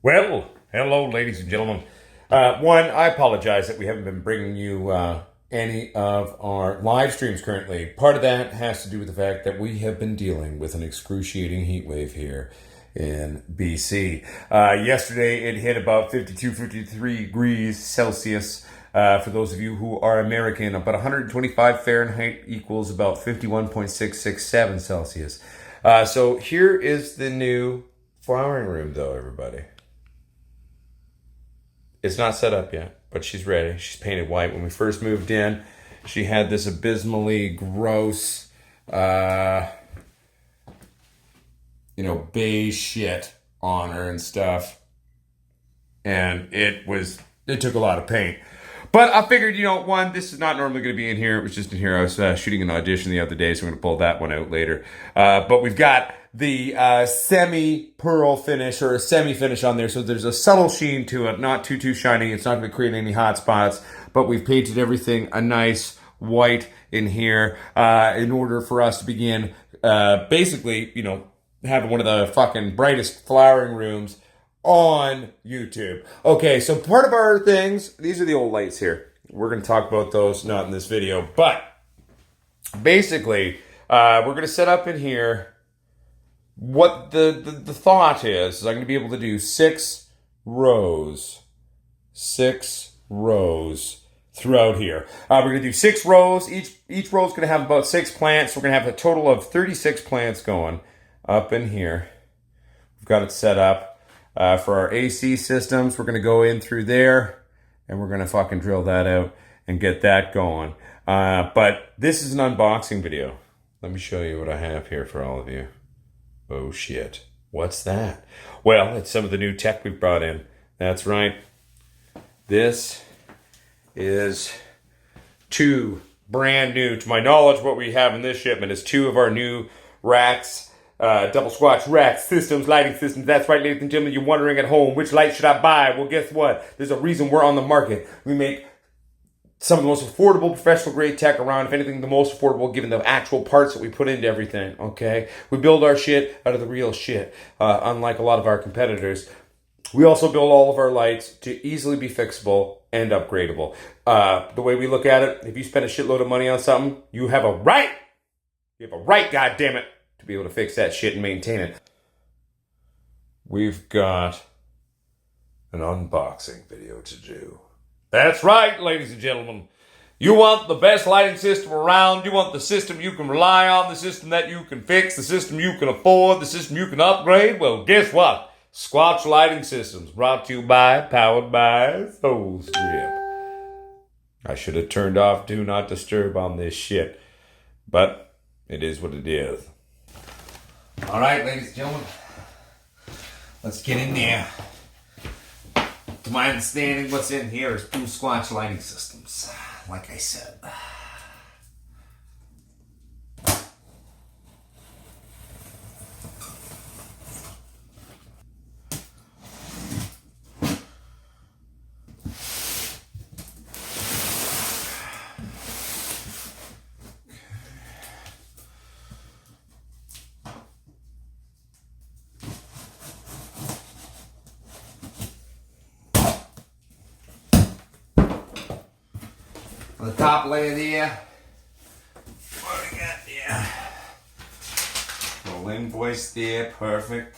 Well, hello, ladies and gentlemen. One, I apologize that we haven't been bringing you any of our live streams currently. Part of that has to do with the fact that we have been dealing with an excruciating heat wave here in BC. Yesterday, it hit about 52, 53 degrees Celsius. For those of you who are American, about 125 Fahrenheit equals about 51.667 Celsius. So here is the new flowering room, though, everybody. It's not set up yet, but she's ready. She's painted white. When we first moved in, she had this abysmally gross, beige shit on her and stuff. And it took a lot of paint. But I figured, one, this is not normally going to be in here. It was just in here. I was shooting an audition the other day, so I'm going to pull that one out later. But we've got the semi-pearl finish or a semi-finish on there. So there's a subtle sheen to it, not too shiny. It's not going to create any hot spots. But we've painted everything a nice white in here in order for us to begin basically, having one of the fucking brightest flowering rooms on YouTube. Okay, so part of our things, these are the old lights here. We're going to talk about those, not in this video. But basically, we're going to set up in here. What the thought is I'm going to be able to do 6 rows. 6 rows throughout here. We're going to do 6 rows. Each row is going to have about 6 plants. We're going to have a total of 36 plants going up in here. We've got it set up. For our AC systems, we're going to go in through there, and we're going to fucking drill that out and get that going. But this is an unboxing video. Let me show you what I have here for all of you. Oh, shit. What's that? Well, it's some of the new tech we've brought in. That's right. This is 2 brand new, to my knowledge, what we have in this shipment is 2 of our new racks. Double Squatch RAX systems, lighting systems. That's right, ladies and gentlemen. You're wondering at home, which light should I buy? Well, guess what? There's a reason we're on the market. We make some of the most affordable professional grade tech around. If anything, the most affordable given the actual parts that we put into everything, okay? We build our shit out of the real shit, unlike a lot of our competitors. We also build all of our lights to easily be fixable and upgradable. The way we look at it, if you spend a shitload of money on something, you have a right. You have a right, goddammit, to be able to fix that shit and maintain it. We've got an unboxing video to do. That's right, ladies and gentlemen. You want the best lighting system around. You want the system you can rely on, the system that you can fix, the system you can afford, the system you can upgrade. Well, guess what? Squatch Lighting Systems, brought to you by, powered by Soul Strip. I should have turned off Do Not Disturb on this shit, but it is what it is. All right, ladies and gentlemen, let's get in there. To my understanding, what's in here is 2 Squatch lighting systems, like I said. On the top layer there, what do we got there? Little invoice there, perfect.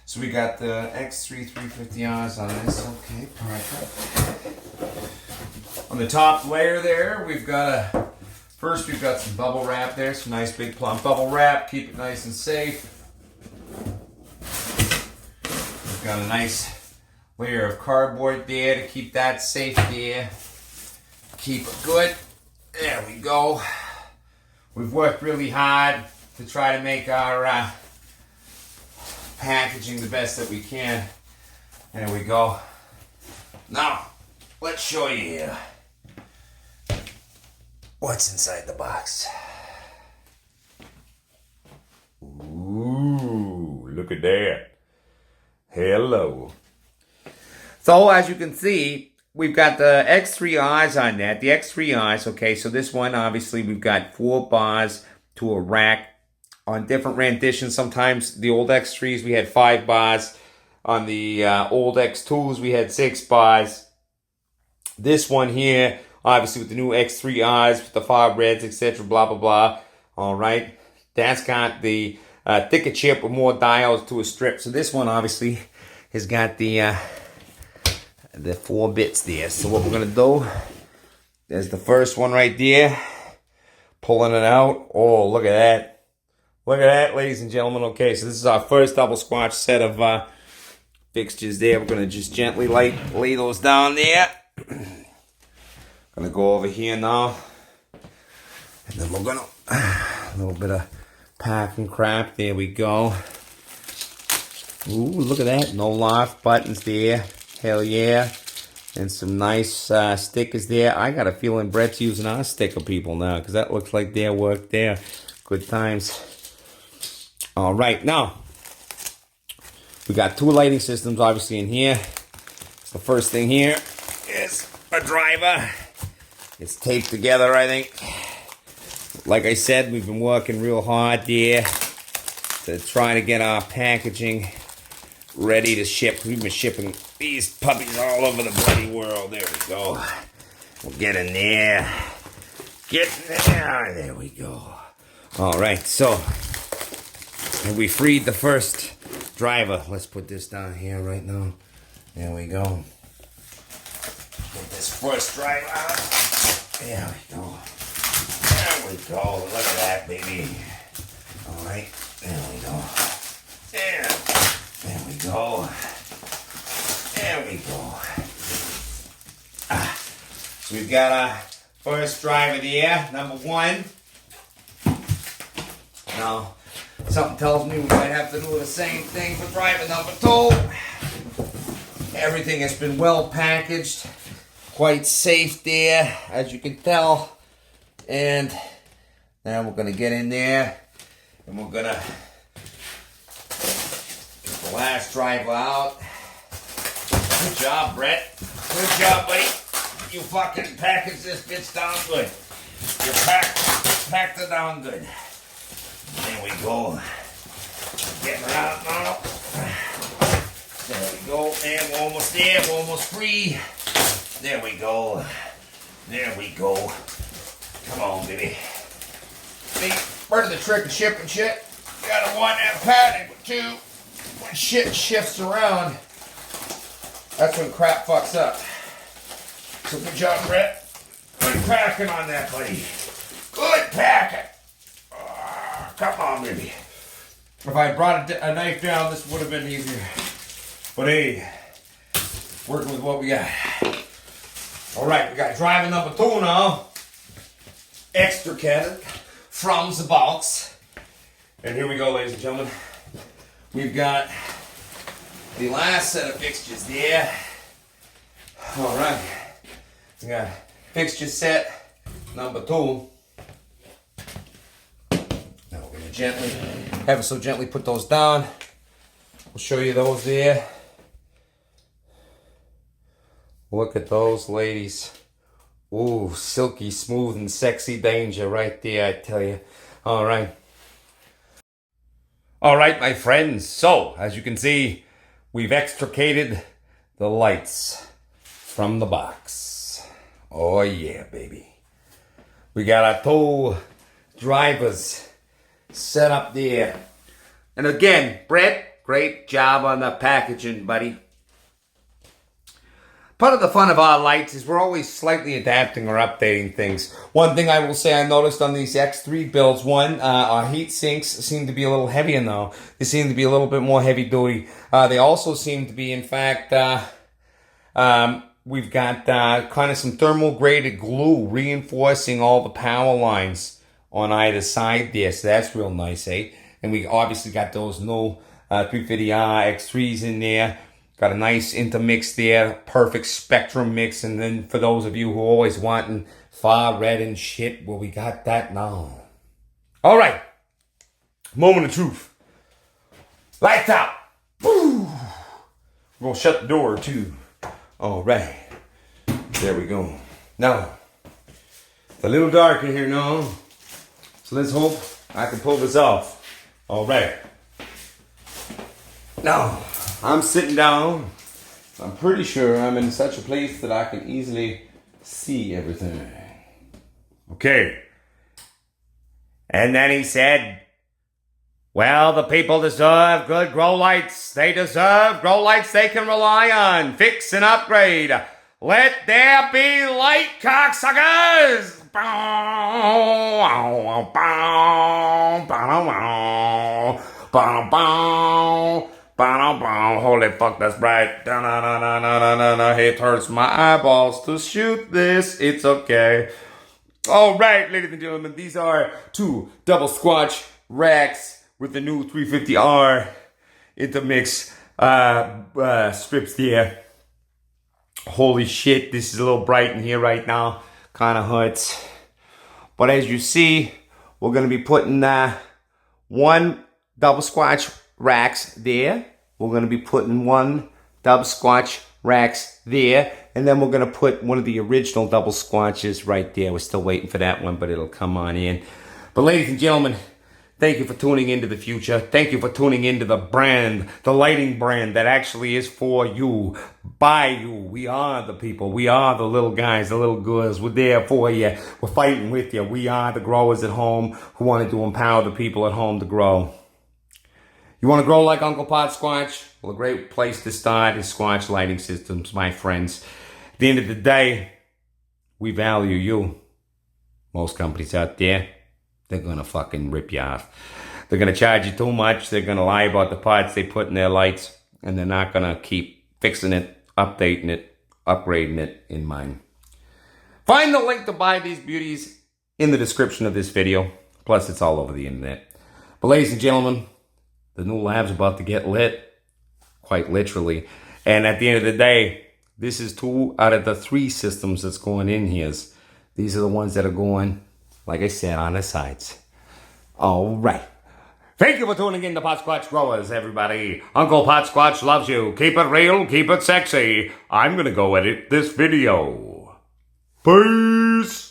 So we got the X3 350Rs on this, okay, perfect. On the top layer there, we've got some bubble wrap there, some nice big plump bubble wrap, keep it nice and safe. We've got a nice layer of cardboard there to keep that safe there. Keep it good. There we go. We've worked really hard to try to make our packaging the best that we can. There we go. Now, let's show you here what's inside the box. Ooh, look at that. Hello. So as you can see, we've got the X3 eyes on that. The X3 eyes, okay, so this one, obviously, we've got 4 bars to a rack on different renditions. Sometimes the old X3s, we had 5 bars. On the old X2s, we had 6 bars. This one here, obviously with the new X3Rs, with the 5 reds, etc., blah, blah, blah. All right. That's got the thicker chip with more diodes to a strip. So this one, obviously, has got the 4 bits there. So what we're going to do, there's the first one right there. Pulling it out. Oh, look at that. Look at that, ladies and gentlemen. Okay, so this is our first double squatch set of fixtures there. We're going to just gently lay those down there. Going to go over here now. And then we're going to, a little bit of packing crap. There we go. Ooh, look at that. No loft buttons there. Hell yeah. And some nice stickers there. I got a feeling Brett's using our sticker people now, because that looks like their work there. Good times. All right, now we got 2 lighting systems obviously in here. So the first thing here is a driver. It's taped together, I think. Like I said, we've been working real hard there to try to get our packaging ready to ship. We've been shipping these puppies all over the bloody world. There we go. We'll get in there. Get in there. There we go. All right, so and we freed the first driver. Let's put this down here right now. There we go. Get this first driver out. There we go. There we go. Look at that, baby. All right. There we go. There we go. There we go. So we've got our first driver there, number 1. Now, something tells me we might have to do the same thing for driver number 2. Everything has been well packaged, quite safe there, as you can tell. And now we're going to get in there, and we're going to get the last driver out. Good job, Brett. Good job, buddy. You fucking packaged this bitch down good. You packed it down good. There we go. Getting her out now. There we go. And we're almost there. We're almost free. There we go. There we go. Come on, baby. See, part of the trick of shipping shit, you gotta want that padding, but 2, when shit shifts around, that's when crap fucks up. So good job, Brett. Good packing on that, buddy. Good packing. Oh, come on, baby. If I brought a knife down, this would have been easier. But hey, working with what we got. All right, we got driver number 2 now. Extricated from the box. And here we go, ladies and gentlemen. We've got the last set of fixtures there. All right. We got fixture set number 2. Now we're going to gently, ever so gently put those down. We'll show you those there. Look at those, ladies. Ooh, silky, smooth, and sexy danger right there, I tell you. All right. All right, my friends. So, as you can see, we've extricated the lights from the box. Oh, yeah, baby. We got our 2 drivers set up there. And again, Brett, great job on the packaging, buddy. Part of the fun of our lights is we're always slightly adapting or updating things. One thing I will say I noticed on these X3 builds, our heat sinks seem to be a little heavier now. They seem to be a little bit more heavy duty. They also seem to be, in fact, we've got kind of some thermal graded glue reinforcing all the power lines on either side there. So that's real nice, eh? And we obviously got those new 350R X3s in there. Got a nice intermix there, perfect spectrum mix. And then for those of you who are always wanting far red and shit, well, we got that now. All right, moment of truth. Lights out. Woo! We're gonna shut the door too. All right, there we go. Now, it's a little dark in here now, so let's hope I can pull this off. All right. Now, I'm sitting down. I'm pretty sure I'm in such a place that I can easily see everything. Okay. And then he said, well, the people deserve good grow lights. They deserve grow lights they can rely on. Fix and upgrade. Let there be light, cocksuckers! Holy fuck, that's bright. It hurts my eyeballs to shoot this. It's okay. All right, ladies and gentlemen, these are two double Squatch RAX with the new 350R intermix strips there. Holy shit, this is a little bright in here right now. Kind of hurts. But as you see, we're going to be putting one double Squatch RAX there. We're going to be putting one double Squatch RAX there. And then we're going to put one of the original double Squatches right there. We're still waiting for that one, but it'll come on in. But ladies and gentlemen, thank you for tuning into the future. Thank you for tuning into the brand, the lighting brand that actually is for you, by you. We are the people. We are the little guys, the little girls. We're there for you. We're fighting with you. We are the growers at home who wanted to empower the people at home to grow. You want to grow like Uncle Potsquatch? Well, a great place to start is Squatch Lighting Systems, my friends. At the end of the day, we value you. Most companies out there, they're going to fucking rip you off. They're going to charge you too much. They're going to lie about the parts they put in their lights. And they're not going to keep fixing it, updating it, upgrading it in mind. Find the link to buy these beauties in the description of this video. Plus, it's all over the internet. But ladies and gentlemen, the new lab's about to get lit. Quite literally. And at the end of the day, this is 2 out of the 3 systems that's going in here. These are the ones that are going, like I said, on the sides. All right. Thank you for tuning in to Potsquatch Growers, everybody. Uncle Potsquatch loves you. Keep it real, keep it sexy. I'm going to go edit this video. Peace.